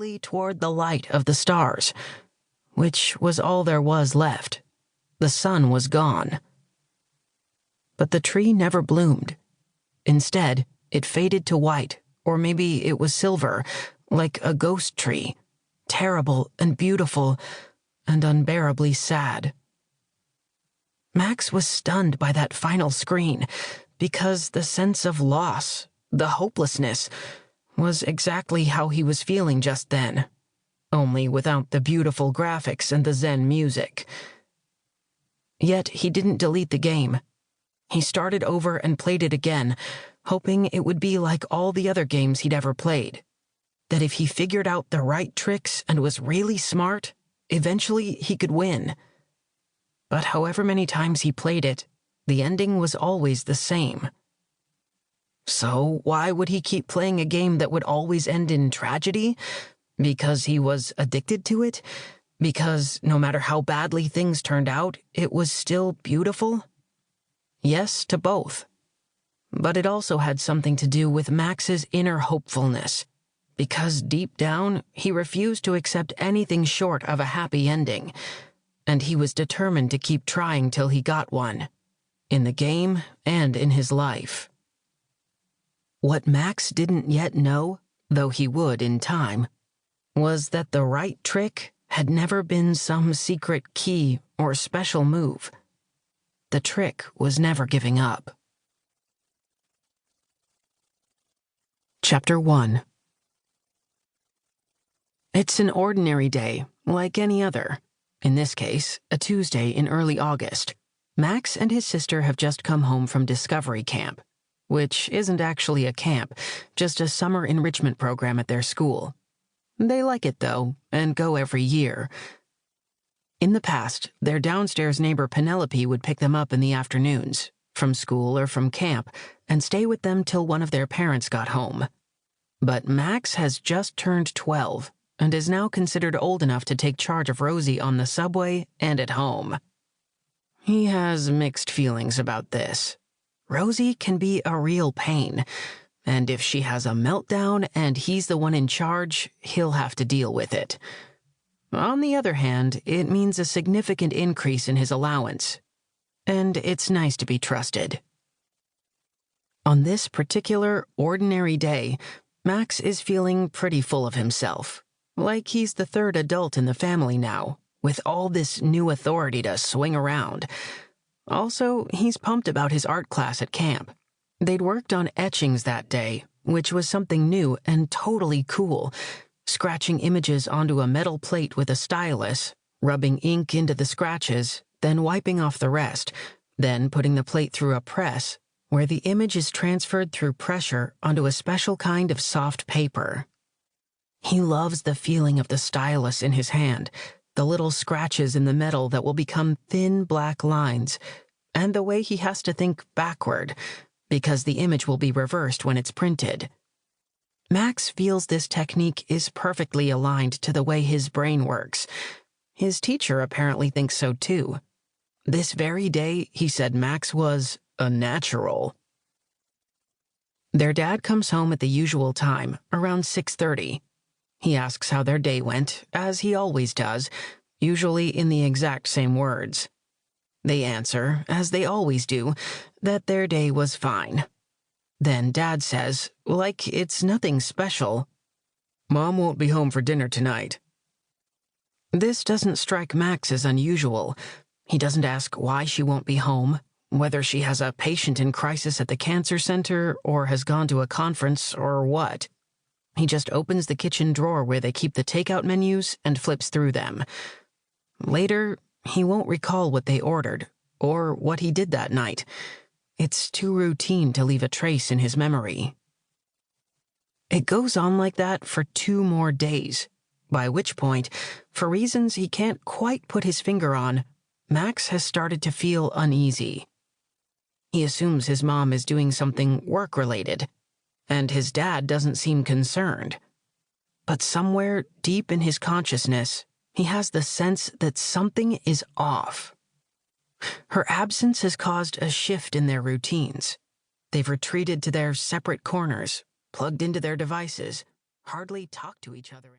steadily toward the light of the stars, which was all there was left. The sun was gone. But the tree never bloomed. Instead, it faded to white, or maybe it was silver, like a ghost tree, terrible and beautiful and unbearably sad. Max was stunned by that final screen because the sense of loss, the hopelessness, was exactly how he was feeling just then, only without the beautiful graphics and the Zen music. Yet he didn't delete the game. He started over and played it again, hoping it would be like all the other games he'd ever played. That if he figured out the right tricks and was really smart, eventually he could win. But however many times he played it, the ending was always the same. So why would he keep playing a game that would always end in tragedy? Because he was addicted to it? Because no matter how badly things turned out, it was still beautiful? Yes to both. But it also had something to do with Max's inner hopefulness, because deep down, he refused to accept anything short of a happy ending, and he was determined to keep trying till he got one, in the game and in his life. What Max didn't yet know, though he would in time, was that the right trick had never been some secret key or special move. The trick was never giving up. Chapter 1. It's an ordinary day, like any other. In this case, a Tuesday in early August. Max and his sister have just come home from Discovery Camp, which isn't actually a camp, just a summer enrichment program at their school. They like it, though, and go every year. In the past, their downstairs neighbor Penelope would pick them up in the afternoons, from school or from camp, and stay with them till one of their parents got home. But Max has just turned 12 and is now considered old enough to take charge of Rosie on the subway and at home. He has mixed feelings about this. Rosie can be a real pain, and if she has a meltdown and he's the one in charge, he'll have to deal with it. On the other hand, it means a significant increase in his allowance, and it's nice to be trusted. On this particular ordinary day, Max is feeling pretty full of himself, like he's the third adult in the family now, with all this new authority to swing around. Also, he's pumped about his art class at camp. They'd worked on etchings that day, which was something new and totally cool, scratching images onto a metal plate with a stylus, rubbing ink into the scratches, then wiping off the rest, then putting the plate through a press, where the image is transferred through pressure onto a special kind of soft paper. He loves the feeling of the stylus in his hand, the little scratches in the metal that will become thin black lines, and the way he has to think backward, because the image will be reversed when it's printed. Max feels this technique is perfectly aligned to the way his brain works. His teacher apparently thinks so too. This very day, he said Max was a natural. Their dad comes home at the usual time, around 6:30. He asks how their day went, as he always does, usually in the exact same words. They answer, as they always do, that their day was fine. Then Dad says, like it's nothing special, "Mom won't be home for dinner tonight." This doesn't strike Max as unusual. He doesn't ask why she won't be home, whether she has a patient in crisis at the cancer center or has gone to a conference or what. He just opens the kitchen drawer where they keep the takeout menus and flips through them. Later, he won't recall what they ordered or what he did that night. It's too routine to leave a trace in his memory. It goes on like that for 2 more days, by which point, for reasons he can't quite put his finger on, Max has started to feel uneasy. He assumes his mom is doing something work-related, and his dad doesn't seem concerned. But somewhere deep in his consciousness, he has the sense that something is off. Her absence has caused a shift in their routines. They've retreated to their separate corners, plugged into their devices, hardly talk to each other.